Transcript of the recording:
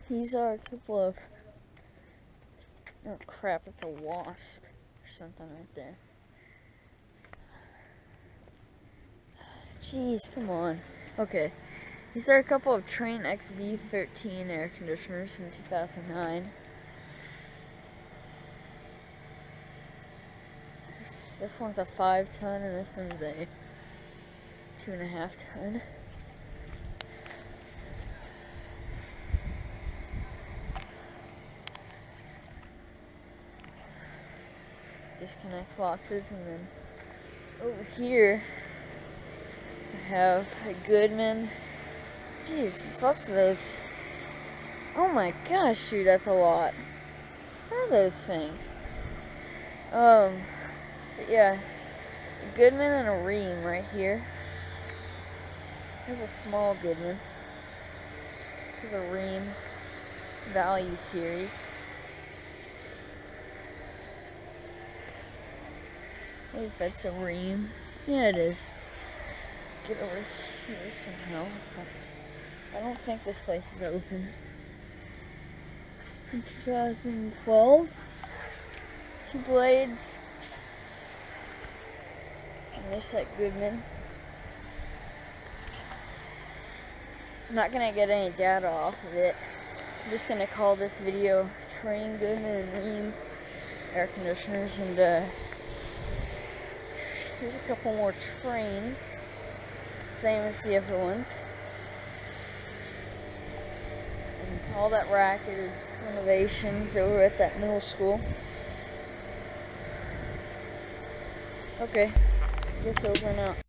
These are a couple of, oh crap, it's a wasp or something right there. Jeez, come on. Okay, these are a couple of Trane XB13 air conditioners from 2009. This one's a 5-ton and this one's a 2.5-ton. Disconnect boxes, and then over here I have a Goodman. Jeez, lots of those. Oh my gosh, dude, that's a lot. What are those things? But yeah, a Goodman and a Rheem right here. There's a small Goodman. There's a Rheem Value Series. Maybe that's a Rheem. Yeah, it is. Get over here somehow. I don't think this place is open. In 2012, 2 blades. And there's that Goodman. I'm not gonna get any data off of it. I'm just gonna call this video Trane, Goodman, and Rheem air conditioners. And here's a couple more Tranes, same as the other ones. And all that racket is renovations over at that middle school. Okay, I guess over and out.